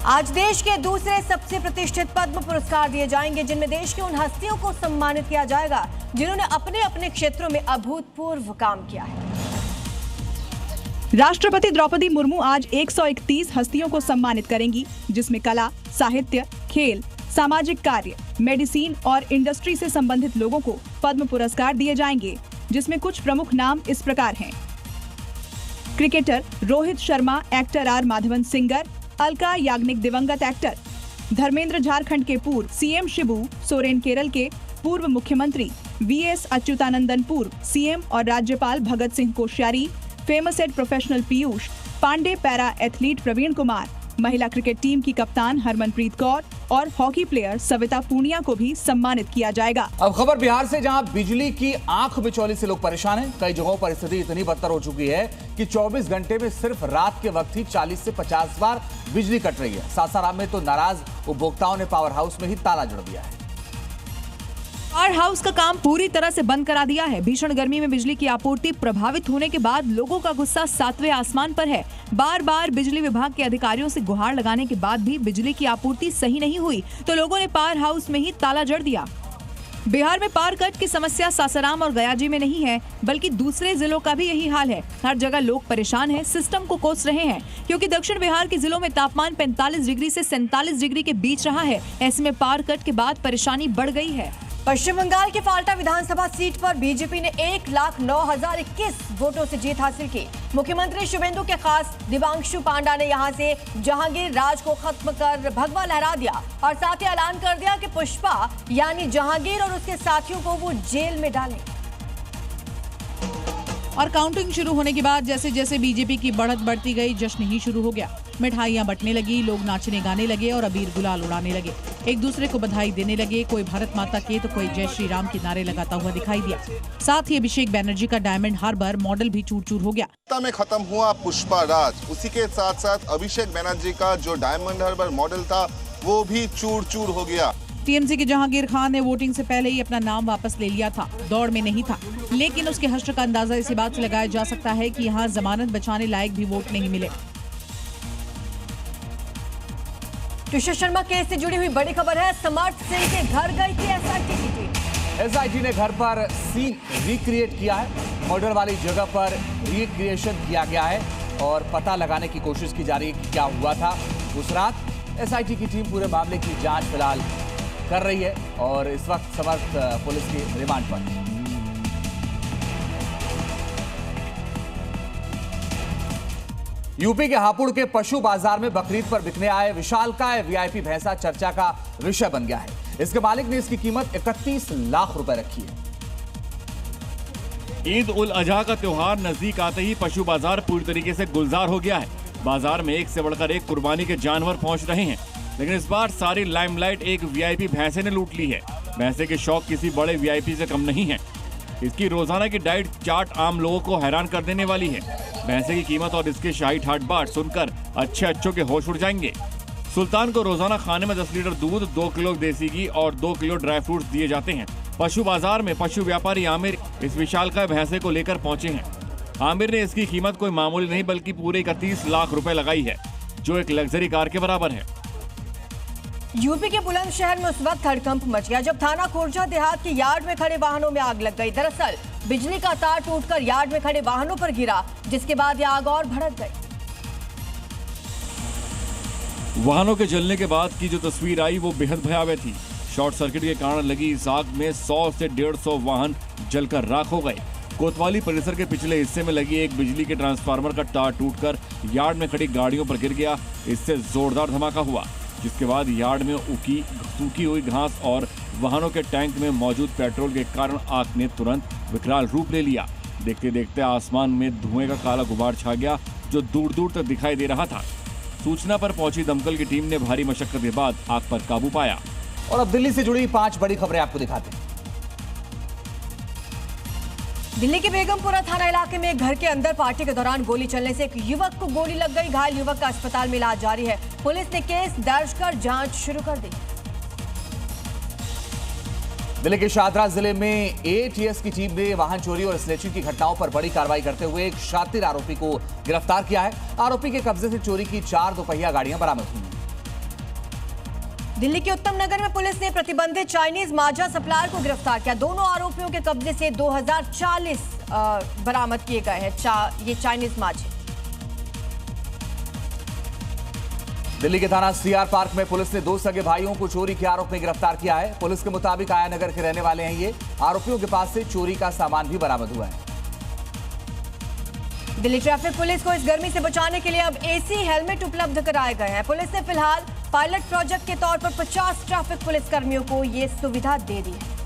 आज देश के दूसरे सबसे प्रतिष्ठित पद्म पुरस्कार दिए जाएंगे, जिनमें देश की उन हस्तियों को सम्मानित किया जाएगा जिन्होंने अपने अपने क्षेत्रों में अभूतपूर्व काम किया है। राष्ट्रपति द्रौपदी मुर्मू आज 131 हस्तियों को सम्मानित करेंगी, जिसमें कला, साहित्य, खेल, सामाजिक कार्य, मेडिसिन और इंडस्ट्री से संबंधित लोगों को पद्म पुरस्कार दिए जाएंगे, जिसमें कुछ प्रमुख नाम इस प्रकार हैं। Cricketer Rohit Sharma, actor are Madhavan singer, Alka Yagnik दिवंगत एक्टर, धर्मेंद्र झारखंड के पूर्व सीएम शिबू सोरेन केरल के पूर्व मुख्यमंत्री, वीएस अच्युतानंदन पूर्व सीएम और राज्यपाल Bhagat Singh Koshyari, famous ad professional Piyush Pandey, para athlete Praveen Kumar, महिला क्रिकेट टीम की कप्तान हरमनप्रीत कौर और हॉकी प्लेयर सविता पूनिया को भी सम्मानित किया जाएगा। अब खबर बिहार से, जहां बिजली की आंख बिचौली से लोग परेशान हैं। कई जगहों पर स्थिति इतनी बदतर हो चुकी है कि 24 घंटे में सिर्फ रात के वक्त ही 40 से 50 बार बिजली कट रही है। सासाराम में तो नाराज उपभोक्ताओं ने पावर हाउस में ही ताला जड़ दिया है। पावर हाउस का काम पूरी तरह से बंद करा दिया है। भीषण गर्मी में बिजली की आपूर्ति प्रभावित होने के बाद लोगों का गुस्सा 7वें आसमान पर है। बार बार बिजली विभाग के अधिकारियों से गुहार लगाने के बाद भी बिजली की आपूर्ति सही नहीं हुई, तो लोगों ने पावर हाउस में ही ताला जड़ दिया। बिहार में पावर कट की समस्या सासाराम और गयाजी में नहीं है, बल्कि दूसरे जिलों का भी यही हाल है। हर जगह लोग परेशान हैं, सिस्टम को कोस रहे हैं, क्योंकि दक्षिण बिहार के जिलों में तापमान 45 डिग्री से 47 डिग्री के बीच रहा है। ऐसे में पावर कट के बाद परेशानी बढ़ गई है। पश्चिम बंगाल के फाल्टा विधानसभा सीट पर बीजेपी ने 1,09,021 वोटों से जीत हासिल की। मुख्यमंत्री शुभेंदु के खास दिवांशु पांडा ने यहां से जहांगीर राज को खत्म कर भगवा लहरा दिया और साथ ही ऐलान कर दिया कि पुष्पा यानी जहांगीर और उसके साथियों को वो जेल में डालें। और काउंटिंग शुरू होने के बाद जैसे जैसे बीजेपी की बढ़त बढ़ती गई, जश्न ही शुरू हो गया। मिठाइयां बंटने लगी, लोग नाचने गाने लगे और अबीर गुलाल उड़ाने लगे, एक दूसरे को बधाई देने लगे। कोई भारत माता के तो कोई जय श्री राम के नारे लगाता हुआ दिखाई दिया। साथ ही अभिषेक बैनर्जी का डायमंड हार्बर मॉडल भी चूर चूर हो गया। में खत्म हुआ पुष्पा राज, उसी के साथ साथ अभिषेक बैनर्जी का जो डायमंड हार्बर मॉडल था वो भी चूर चूर हो गया। टीएमसी के जहांगीर खान ने वोटिंग से पहले ही अपना नाम वापस ले लिया था, दौड़ में नहीं था, लेकिन उसके हश्र का अंदाजा इसी बात से लगाया जा सकता है कि यहाँ जमानत बचाने लायक भी वोट नहीं मिले। तुषार शर्मा केस से जुड़ी हुई बड़ी खबर है। समर्थ सिंह के घर गई थी एसआईटी की टीम। एसआईटी ने घर पर सीन रिक्रिएट किया है। मर्डर वाली जगह पर रिक्रिएशन किया गया है और पता लगाने की कोशिश की जा रही है कि क्या हुआ था उस रात। एसआईटी की टीम पूरे मामले की जांच फिलहाल कर रही है और इस वक्त समर्थ पुलिस की रिमांड पर। यूपी के हापुड़ के पशु बाजार में बकरीद पर बिकने आए विशालकाय वीआईपी भैंसा चर्चा का विषय बन गया है। इसके मालिक ने इसकी कीमत 31 लाख रुपए रखी है। ईद उल अजहा का त्योहार नजदीक आते ही पशु बाजार पूरी तरीके से गुलजार हो गया है। बाजार में एक से बढ़कर एक कुर्बानी के जानवर पहुंच रहे हैं, लेकिन इस बार सारी लाइमलाइट एक वीआईपी भैंसे ने लूट ली है। भैंसे के शौक किसी बड़े वीआईपी से कम नहीं है। इसकी रोजाना की डाइट चार्ट आम लोगों को हैरान कर देने वाली है। भैंसे की कीमत और इसके शाही ठाट बाट सुनकर अच्छों के होश उड़ जाएंगे। सुल्तान को रोजाना खाने में 10 लीटर दूध, 2 किलो देसी घी और 2 किलो ड्राई फ्रूट्स दिए जाते हैं। पशु बाजार में पशु व्यापारी आमिर इस विशालकाय भैंसे को लेकर पहुंचे हैं। आमिर ने इसकी कीमत कोई मामूली नहीं बल्कि पूरे 31 लाख रुपए लगाई है, जो एक लग्जरी कार के बराबर है। यूपी के बुलंदशहर में उस वक्त हड़कंप मच गया जब थाना खुर्जा देहात के यार्ड में खड़े वाहनों में आग लग गई। दरअसल बिजली का तार टूटकर यार्ड में खड़े वाहनों पर गिरा, जिसके बाद यह आग और भड़क गई। वाहनों के जलने के बाद की जो तस्वीर आई वो बेहद भयावह थी। शॉर्ट सर्किट के कारण लगी इस आग में 100 से 150 वाहन जलकर राख हो गए। कोतवाली परिसर के पिछले हिस्से में लगी एक बिजली के ट्रांसफार्मर का तार टूटकर यार्ड में खड़ी गाड़ियों पर गिर गया। इससे जोरदार धमाका हुआ, जिसके बाद यार्ड में सूखी हुई घास और वाहनों के टैंक में मौजूद पेट्रोल के कारण आग ने तुरंत विकराल रूप ले लिया। देखते देखते आसमान में धुएं का काला गुबार छा गया, जो दूर दूर तक दिखाई दे रहा था। सूचना पर पहुंची दमकल की टीम ने भारी मशक्कत के बाद आग पर काबू पाया। और अब दिल्ली से जुड़ी 5 बड़ी खबरें आपको दिखाते हैं। दिल्ली के बेगमपुरा थाना इलाके में एक घर के अंदर पार्टी के दौरान गोली चलने से एक युवक को गोली लग गई। घायल युवक का अस्पताल में इलाज जारी है। पुलिस ने केस दर्ज कर जांच शुरू कर दी। दिल्ली के शाहदरा जिले में एटीएस की टीम ने वाहन चोरी और स्नैचिंग की घटनाओं पर बड़ी कार्रवाई करते हुए एक शातिर आरोपी को गिरफ्तार किया है। आरोपी के कब्जे से चोरी की 4 दोपहिया गाड़ियां बरामद हुई। दिल्ली के उत्तम नगर में पुलिस ने प्रतिबंधित चाइनीज माजा सप्लायर को गिरफ्तार किया। दोनों आरोपियों के कब्जे से 2040 बरामद किए गए हैं ये चाइनीज माजे। दिल्ली के थाना सीआर पार्क में पुलिस ने 2 सगे भाइयों को चोरी के आरोप में गिरफ्तार किया है। पुलिस के मुताबिक आया नगर के रहने वाले हैं ये। आरोपियों के पास से चोरी का सामान भी बरामद हुआ है। दिल्ली ट्रैफिक पुलिस को इस गर्मी से बचाने के लिए अब एसी हेलमेट उपलब्ध कराए गए हैं। पुलिस ने फिलहाल पायलट प्रोजेक्ट के तौर पर 50 ट्रैफिक पुलिस कर्मियों को ये सुविधा दे दी है।